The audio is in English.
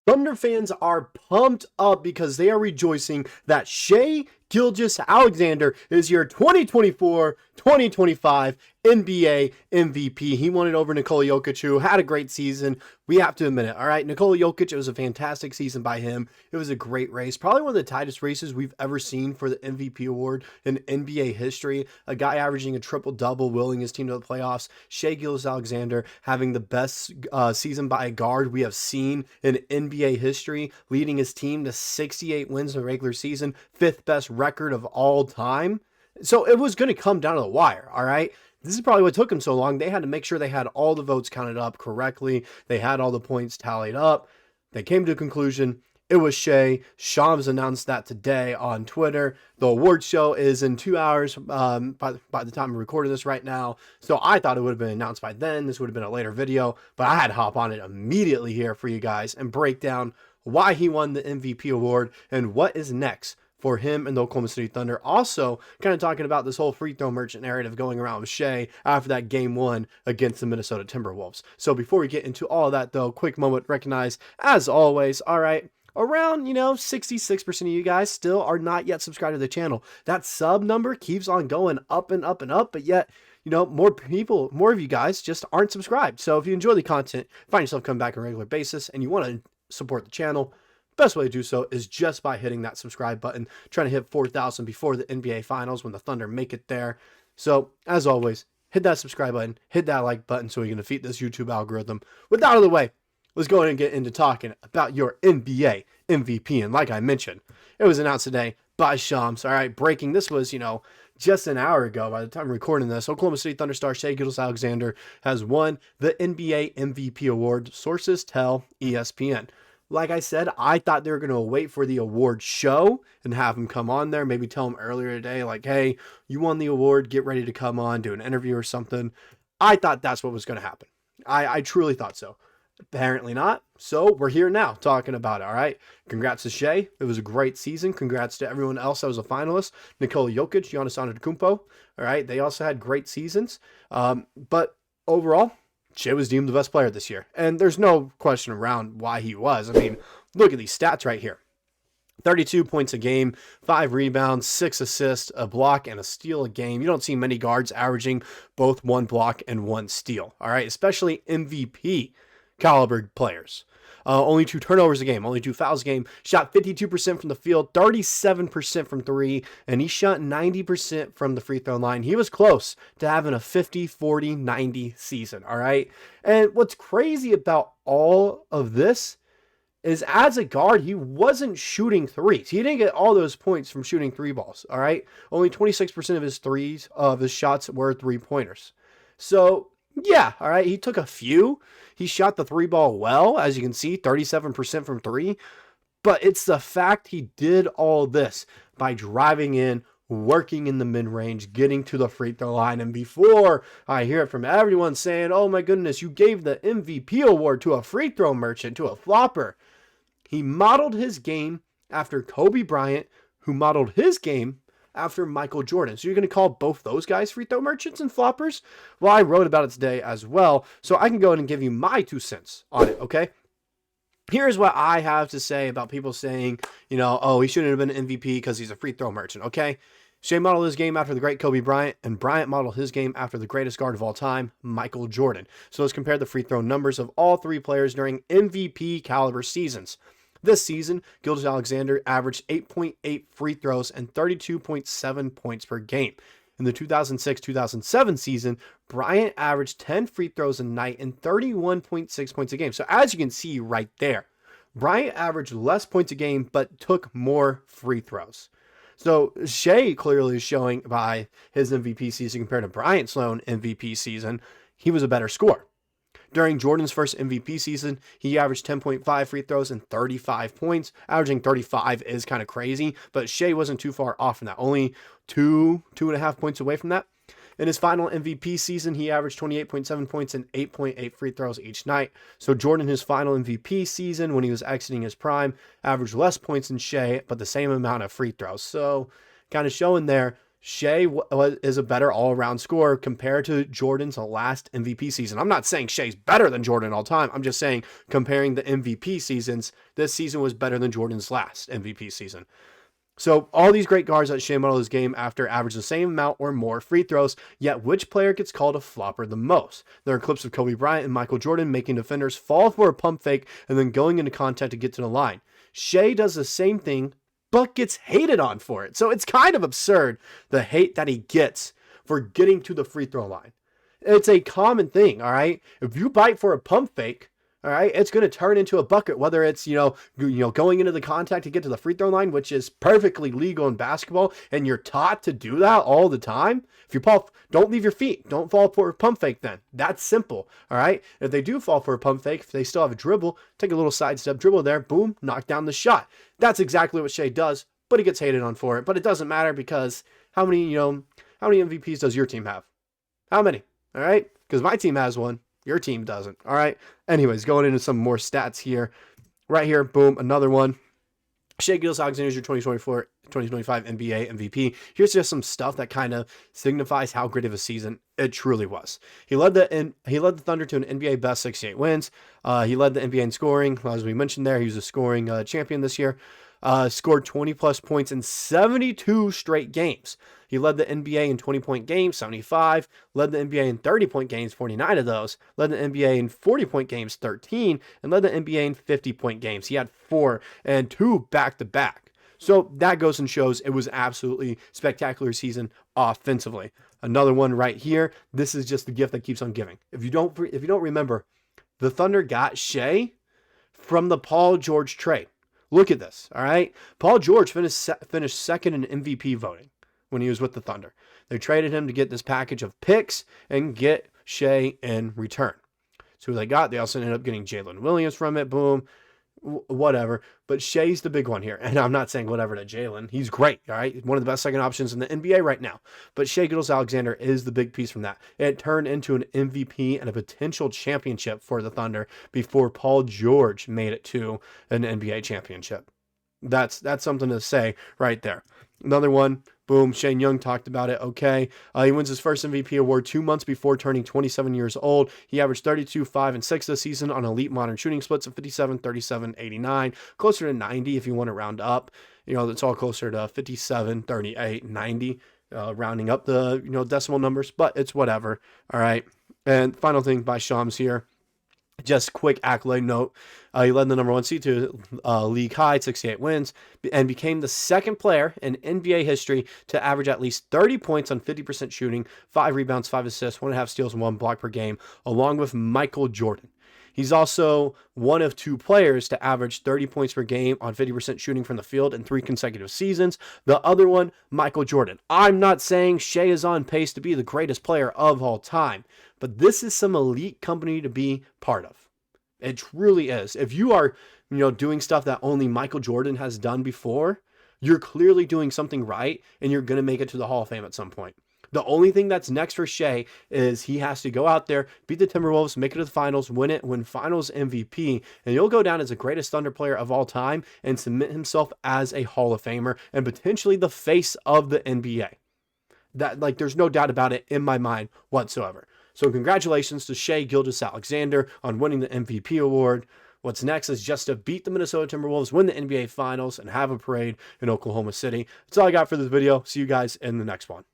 Thunder fans are pumped up because they are rejoicing that Shai Gilgeous-Alexander is your 2024-2025 NBA MVP. He won it over Nikola Jokic, who had a great season. We have to admit it, all right? Nikola Jokic, it was a fantastic season by him. It was a great race. Probably one of the tightest races we've ever seen for the MVP award in NBA history. A guy averaging a triple-double, willing his team to the playoffs. Shai Gilgeous-Alexander having the best season by a guard we have seen in NBA history, leading his team to 68 wins in the regular season, fifth best record of all time. So it was going to come down to the wire, all right? This is probably what took him so long. They had to make sure they had all the votes counted up correctly. They had all the points tallied up. They came to a conclusion. It was Shai. Shams announced that today on Twitter. The award show is in 2 hours by the time I'm recording this right now. So I thought it would have been announced by then. This would have been a later video. But I had to hop on it immediately here for you guys and break down why he won the MVP award and what is next for him and the Oklahoma City Thunder. Also, kind of talking about this whole free throw merchant narrative going around with Shai after that game one against the Minnesota Timberwolves. So before we get into all of that, though, quick moment to recognize, as always, all right, around, 66% of you guys still are not yet subscribed to the channel. That sub number keeps on going up and up and up, but yet, more of you guys just aren't subscribed. So if you enjoy the content, find yourself coming back on a regular basis, and you want to support the channel, best way to do so is just by hitting that subscribe button, trying to hit 4,000 before the NBA Finals when the Thunder make it there. So, as always, hit that subscribe button, hit that like button so we can defeat this YouTube algorithm. With that out of the way, let's go ahead and get into talking about your NBA MVP. And like I mentioned, it was announced today by Shams. All right, breaking. This was, just an hour ago by the time I'm recording this. Oklahoma City Thunder star Shai Gilgeous-Alexander has won the NBA MVP award. Sources tell ESPN. Like I said, I thought they were going to wait for the award show and have him come on there. Maybe tell him earlier today, like, hey, you won the award. Get ready to come on, do an interview or something. I thought that's what was going to happen. I truly thought so. Apparently not. So we're here now talking about it, all right? Congrats to Shai. It was a great season. Congrats to everyone else that was a finalist. Nikola Jokic, Giannis Antetokounmpo, all right? They also had great seasons. But overall, Shai was deemed the best player this year. And there's no question around why he was. I mean, look at these stats right here. 32 points a game, 5 rebounds, 6 assists, a block, and a steal a game. You don't see many guards averaging both 1 block and 1 steal, all right? Especially MVP caliber players. Only 2 turnovers a game, only 2 fouls a game. Shot 52% from the field, 37% from 3, and he shot 90% from the free throw line. He was close to having a 50, 40, 90 season, all right? And what's crazy about all of this is as a guard, he wasn't shooting threes. He didn't get all those points from shooting 3 balls, all right? Only 26% of his shots were 3-pointers. So, yeah, all right, he took a few. He shot the 3 ball well, as you can see, 37% from 3. But it's the fact he did all this by driving in, working in the mid-range, getting to the free throw line. And before I hear it from everyone saying, oh my goodness, you gave the MVP award to a free throw merchant, to a flopper. He modeled his game after Kobe Bryant, who modeled his game after Michael Jordan. So you're going to call both those guys free throw merchants and floppers? Well, I wrote about it today as well, so I can go ahead and give you my 2 cents on it, okay? Here's what I have to say about people saying, oh, he shouldn't have been an MVP because he's a free throw merchant, okay? Shai modeled his game after the great Kobe Bryant, and Bryant modeled his game after the greatest guard of all time, Michael Jordan. So let's compare the free throw numbers of all 3 players during MVP caliber seasons. This season, Gilgeous-Alexander averaged 8.8 free throws and 32.7 points per game. In the 2006-2007 season, Bryant averaged 10 free throws a night and 31.6 points a game. So as you can see right there, Bryant averaged less points a game but took more free throws. So Shai clearly is showing by his MVP season compared to Bryant's lone MVP season, he was a better scorer. During Jordan's first MVP season, he averaged 10.5 free throws and 35 points. Averaging 35 is kind of crazy, but Shai wasn't too far off from that. Only 2.5 points away from that. In his final MVP season, he averaged 28.7 points and 8.8 free throws each night. So Jordan, his final MVP season, when he was exiting his prime, averaged less points than Shai, but the same amount of free throws. So kind of showing there, Shai is a better all-around scorer compared to Jordan's last MVP season. I'm not saying Shai's better than Jordan all time. I'm just saying comparing the MVP seasons, this season was better than Jordan's last MVP season. So all these great guards that Shai modeled his game after average the same amount or more free throws, yet which player gets called a flopper the most? There are clips of Kobe Bryant and Michael Jordan making defenders fall for a pump fake and then going into contact to get to the line. Shai does the same thing, but gets hated on for it. So it's kind of absurd, the hate that he gets for getting to the free throw line. It's a common thing, all right? If you bite for a pump fake, all right, it's going to turn into a bucket, whether it's, going into the contact to get to the free throw line, which is perfectly legal in basketball, and you're taught to do that all the time. If you fall, don't leave your feet. Don't fall for a pump fake then. That's simple, all right? If they do fall for a pump fake, if they still have a dribble, take a little sidestep dribble there, boom, knock down the shot. That's exactly what Shai does, but he gets hated on for it. But it doesn't matter because how many MVPs does your team have? How many? All right? Because my team has one. Your team doesn't. All right. Anyways, going into some more stats here. Right here, boom, another one. Shai Gilgeous-Alexander is your 2024-2025 NBA MVP. Here's just some stuff that kind of signifies how great of a season it truly was. He led the Thunder to an NBA best 68 wins. He led the NBA in scoring. As we mentioned there, he was a scoring champion this year. Scored 20-plus points in 72 straight games. He led the NBA in 20-point games, 75. Led the NBA in 30-point games, 49 of those. Led the NBA in 40-point games, 13. And led the NBA in 50-point games. He had 4 and 2 back-to-back. So that goes and shows it was absolutely spectacular season offensively. Another one right here. This is just the gift that keeps on giving. If you don't remember, the Thunder got Shai from the Paul George trade. Look at this, all right? Paul George finished second in MVP voting when he was with the Thunder. They traded him to get this package of picks and get Shai in return. So they got, they also ended up getting Jalen Williams from it, boom, whatever. But Shai's the big one here. And I'm not saying whatever to Jalen. He's great, all right? One of the best second options in the NBA right now. But Shai Gilgeous-Alexander is the big piece from that. It turned into an MVP and a potential championship for the Thunder before Paul George made it to an NBA championship. That's something to say right there. Another one, boom, Shane Young talked about it, okay. He wins his first MVP award 2 months before turning 27 years old. He averaged 32, 5, and 6 this season on elite modern shooting splits of 57, 37, 89, closer to 90 if you want to round up. It's all closer to 57, 38, 90, rounding up the, decimal numbers, but it's whatever, all right. And final thing by Shams here. Just quick accolade note, he led the number 1 seed to league high, 68 wins, and became the second player in NBA history to average at least 30 points on 50% shooting, 5 rebounds, 5 assists, 1.5 steals, and 1 block per game, along with Michael Jordan. He's also one of 2 players to average 30 points per game on 50% shooting from the field in 3 consecutive seasons. The other one, Michael Jordan. I'm not saying Shai is on pace to be the greatest player of all time, but this is some elite company to be part of. It truly is. If you are, doing stuff that only Michael Jordan has done before, you're clearly doing something right, and you're going to make it to the Hall of Fame at some point. The only thing that's next for Shai is he has to go out there, beat the Timberwolves, make it to the finals, win finals MVP, and he'll go down as the greatest Thunder player of all time and submit himself as a Hall of Famer and potentially the face of the NBA. There's no doubt about it in my mind whatsoever. So congratulations to Shai Gilgeous-Alexander on winning the MVP award. What's next is just to beat the Minnesota Timberwolves, win the NBA Finals, and have a parade in Oklahoma City. That's all I got for this video. See you guys in the next one.